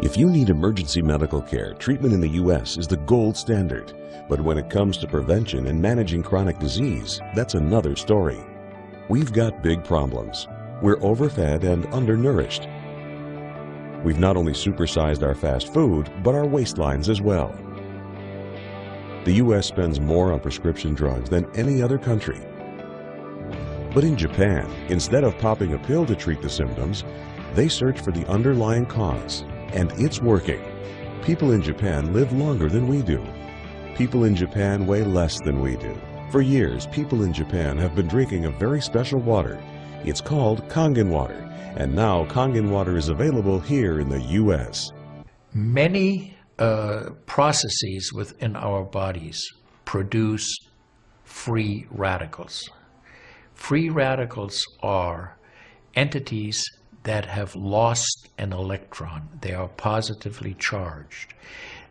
If you need emergency medical care, treatment in the U.S. is the gold standard. But when it comes to prevention and managing chronic disease, that's another story. We've got big problems. We're overfed and undernourished. We've not only supersized our fast food, but our waistlines as well. The U.S. spends more on prescription drugs than any other country. But in Japan, instead of popping a pill to treat the symptoms, they search for the underlying cause. And it's working. People in Japan live longer than we do. People in Japan weigh less than we do. For years, people in Japan have been drinking a very special water. It's called Kangen water, and now Kangen water is available here in the U.S. Many processes within our bodies produce free radicals. Free radicals are entities that have lost an electron. They are positively charged.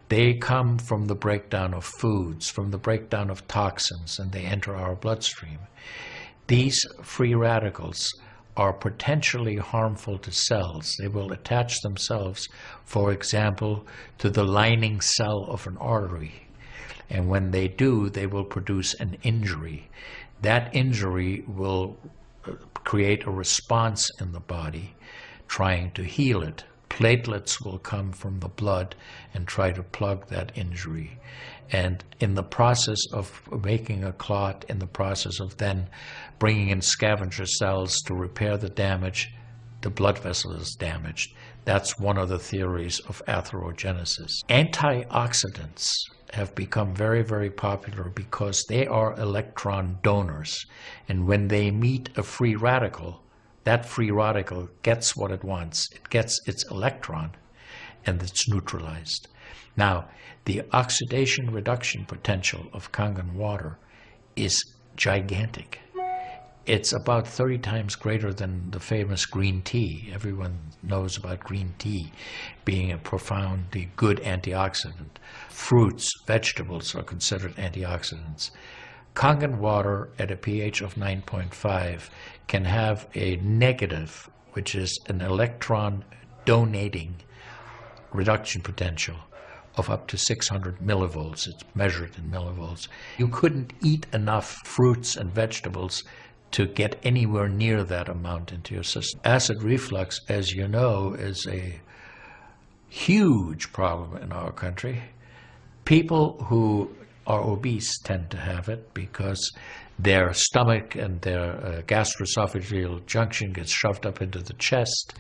They come from the breakdown of foods, from the breakdown of toxins, and they enter our bloodstream. These free radicals are potentially harmful to cells. They will attach themselves, for example, to the lining cell of an artery. And when they do, they will produce an injury. That injury will create a response in the body trying to heal it. Platelets will come from the blood and try to plug that injury. And in the process of making a clot, in the process of then bringing in scavenger cells to repair the damage, the blood vessel is damaged. That's one of the theories of atherogenesis. Antioxidants have become very, very popular because they are electron donors. And when they meet a free radical, that free radical gets what it wants. It gets its electron, and it's neutralized. Now, the oxidation reduction potential of Kangen water is gigantic. It's about 30 times greater than the famous green tea. Everyone knows about green tea being a profoundly good antioxidant. Fruits, vegetables are considered antioxidants. Kangen water at a pH of 9.5 can have a negative, which is an electron donating reduction potential of up to 600 millivolts. It's measured in millivolts. You couldn't eat enough fruits and vegetables to get anywhere near that amount into your system. Acid reflux, as you know, is a huge problem in our country. People who are obese tend to have it because their stomach and their gastroesophageal junction gets shoved up into the chest.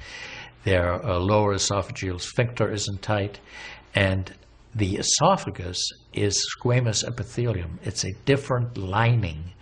Their lower esophageal sphincter isn't tight, and the esophagus is squamous epithelium. It's a different lining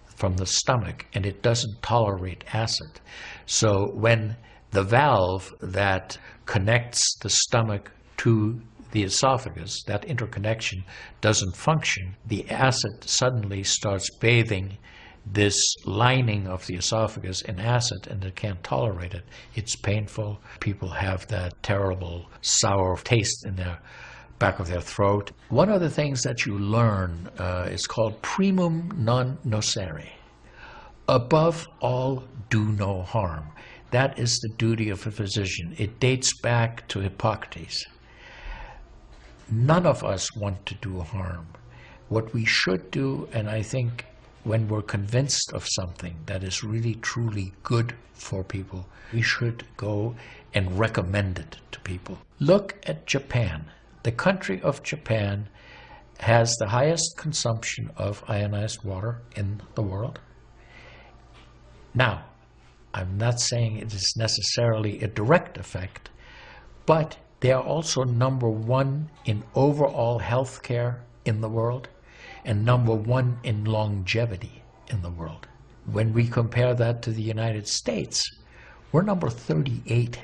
from the stomach, and it doesn't tolerate acid. So when the valve that connects the stomach to the esophagus, that interconnection doesn't function, the acid suddenly starts bathing this lining of the esophagus in acid, and it can't tolerate it. It's painful. People have that terrible sour taste in their back of their throat. One of the things that you learn is called primum non nocere. Above all, do no harm. That is the duty of a physician. It dates back to Hippocrates. None of us want to do harm. What we should do, and I think when we're convinced of something that is really truly good for people, we should go and recommend it to people. Look at Japan. The country of Japan has the highest consumption of ionized water in the world. Now, I'm not saying it is necessarily a direct effect, but they are also number one in overall health care in the world and number one in longevity in the world. When we compare that to the United States, we're number 38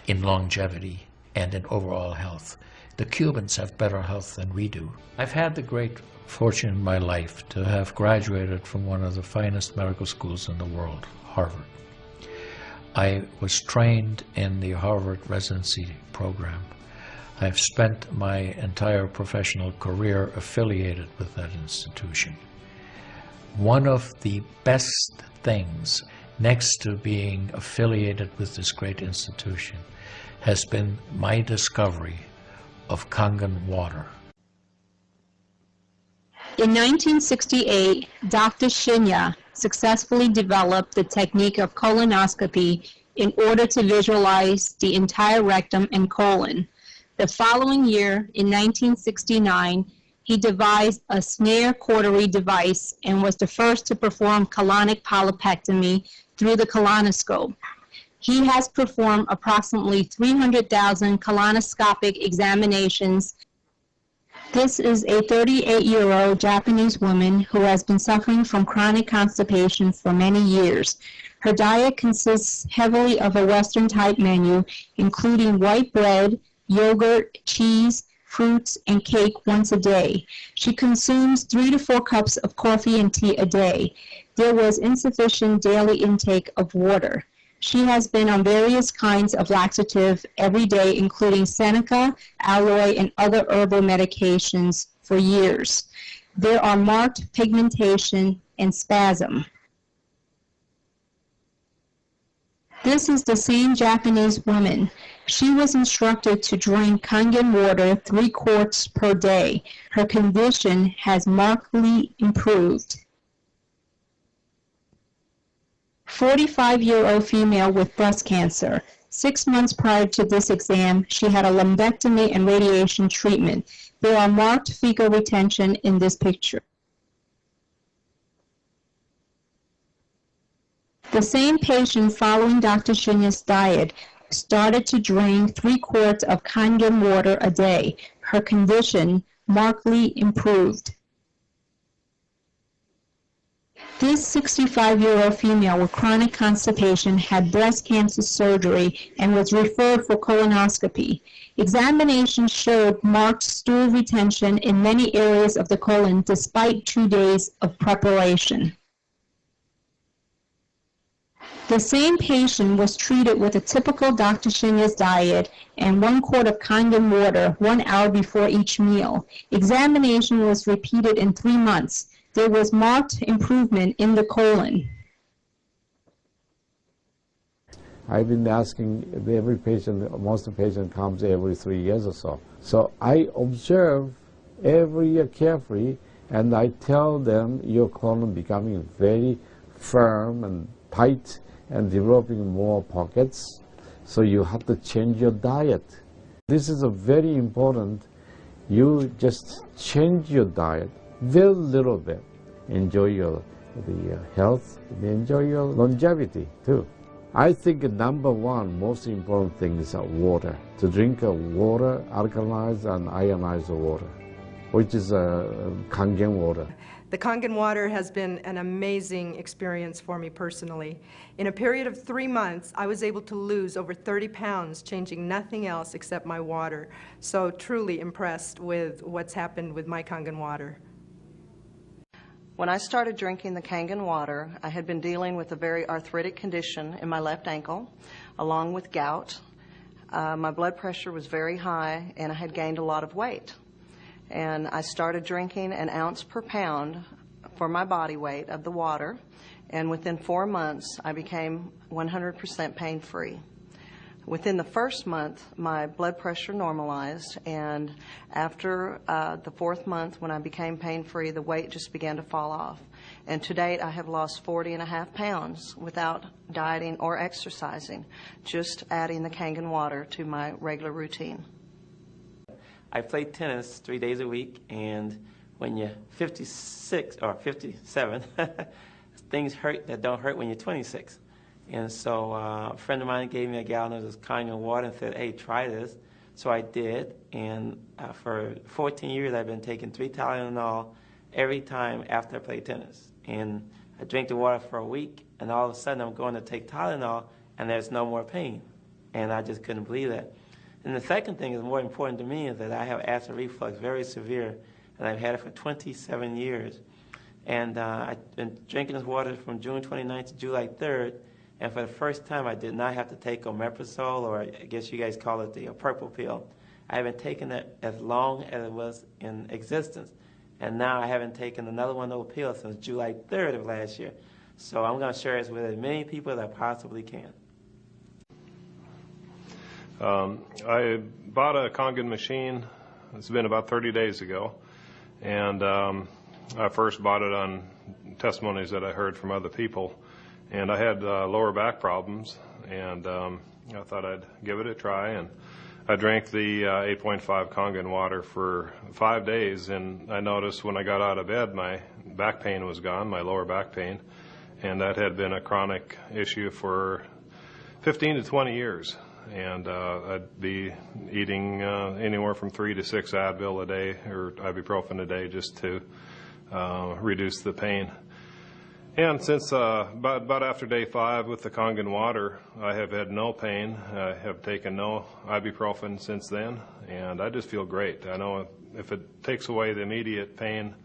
in longevity and in overall health. The Cubans have better health than we do. I've had the great fortune in my life to have graduated from one of the finest medical schools in the world, Harvard. I was trained in the Harvard residency program. I've spent my entire professional career affiliated with that institution. One of the best things, next to being affiliated with this great institution, has been my discovery of Kangen water. In 1968, Dr. Shinya successfully developed the technique of colonoscopy in order to visualize the entire rectum and colon. The following year, in 1969, he devised a snare cautery device and was the first to perform colonic polypectomy through the colonoscope. He has performed approximately 300,000 colonoscopic examinations. This is a 38-year-old Japanese woman who has been suffering from chronic constipation for many years. Her diet consists heavily of a Western-type menu, including white bread, yogurt, cheese, fruits, and cake once a day. She consumes 3 to 4 cups of coffee and tea a day. There was insufficient daily intake of water. She has been on various kinds of laxative every day, including Seneca, aloe, and other herbal medications for years. There are marked pigmentation and spasm. This is the same Japanese woman. She was instructed to drink Kangen water 3 quarts per day. Her condition has markedly improved. 45-year-old female with breast cancer. 6 months prior to this exam, she had a lumpectomy and radiation treatment. There are marked fecal retention in this picture. The same patient following Dr. Shinya's diet started to drink 3 quarts of Kangen water a day. Her condition markedly improved. This 65-year-old female with chronic constipation had breast cancer surgery and was referred for colonoscopy. Examination showed marked stool retention in many areas of the colon despite 2 days of preparation. The same patient was treated with a typical Dr. Shinya's diet and 1 quart of Kangen water 1 hour before each meal. Examination was repeated in 3 months. There was marked improvement in the colon. I've been asking every patient, most of the patient comes every 3 years or so. So I observe every year carefully, and I tell them your colon becoming very firm and tight and developing more pockets, so you have to change your diet. This is a very important. You just change your diet very little bit. Enjoy the health, enjoy your longevity too. I think number one most important thing is water. To drink water, alkalized and ionized water, which is Kangen water. The Kangen water has been an amazing experience for me personally. In a period of 3 months, I was able to lose over 30 pounds, changing nothing else except my water. So truly impressed with what's happened with my Kangen water. When I started drinking the Kangen water, I had been dealing with a very arthritic condition in my left ankle, along with gout. My blood pressure was very high, and I had gained a lot of weight. And I started drinking 1 ounce per pound for my body weight of the water, and within 4 months, I became 100% pain-free. Within the first month, my blood pressure normalized, and after the 4th month, when I became pain-free, the weight just began to fall off. And to date, I have lost 40.5 pounds without dieting or exercising, just adding the Kangen water to my regular routine. I play tennis 3 days a week, and when you're 56 or 57, things hurt that don't hurt when you're 26. And so a friend of mine gave me a gallon of this Kangen water and said, hey, try this. So I did, and for 14 years I've been taking 3 Tylenol every time after I play tennis. And I drink the water for a week, and all of a sudden I'm going to take Tylenol, and there's no more pain. And I just couldn't believe that. And the second thing is more important to me is that I have acid reflux, very severe, and I've had it for 27 years. And I've been drinking this water from June 29th to July 3rd, and for the first time I did not have to take omeprazole, or I guess you guys call it the purple pill. I haven't taken it as long as it was in existence, and now I haven't taken another one of those pills since July 3rd of last year. So I'm going to share this with as many people as I possibly can. I bought a Kangen machine. It's been about 30 days ago, and I first bought it on testimonies that I heard from other people, and I had lower back problems, and I thought I'd give it a try, and I drank the 8.5 Kangen water for 5 days, and I noticed when I got out of bed my back pain was gone, my lower back pain, and that had been a chronic issue for 15 to 20 years. And I'd be eating anywhere from 3 to 6 Advil a day or ibuprofen a day just to reduce the pain. And since about after day 5 with the Kangen water, I have had no pain. I have taken no ibuprofen since then, and I just feel great. I know if it takes away the immediate pain,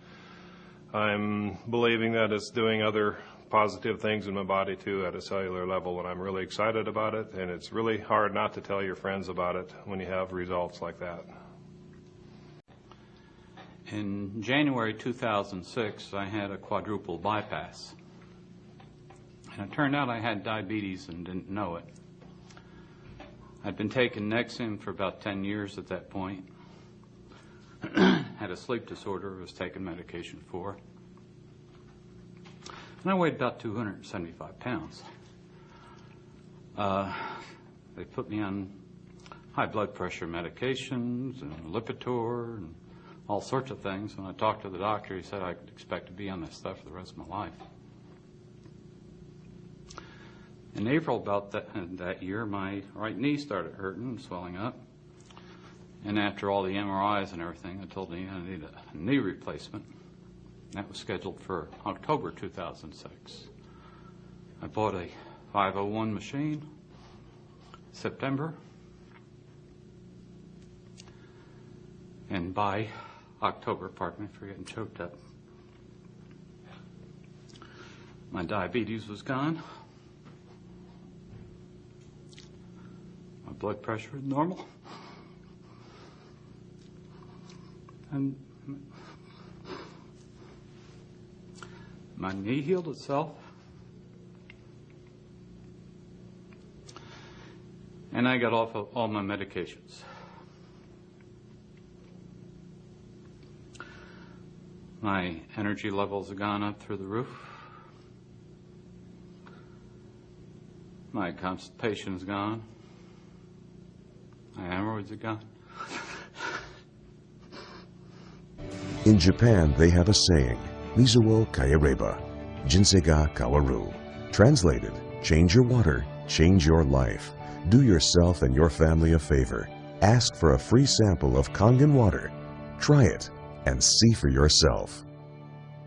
I'm believing that it's doing other positive things in my body too at a cellular level, and I'm really excited about it, and it's really hard not to tell your friends about it when you have results like that. In January 2006, I had a quadruple bypass. And it turned out I had diabetes and didn't know it. I'd been taking Nexium for about 10 years at that point. Had a sleep disorder I was taking medication for. And I weighed about 275 pounds. They put me on high blood pressure medications and Lipitor and all sorts of things. When I talked to the doctor, he said I could expect to be on this stuff for the rest of my life. In April about that year, my right knee started hurting and swelling up. And after all the MRIs and everything, I told me I needed a knee replacement. That was scheduled for October 2006. I bought a 501 machine, September. And by October, pardon me for getting choked up, my diabetes was gone. My blood pressure was normal. And my knee healed itself. And I got off of all my medications. My energy levels have gone up through the roof. My constipation's gone. My hemorrhoids are gone. In Japan, they have a saying, Mizuo Kayareba, Jinsei Kawaru. Translated, change your water, change your life. Do yourself and your family a favor. Ask for a free sample of Kangen water. Try it and see for yourself.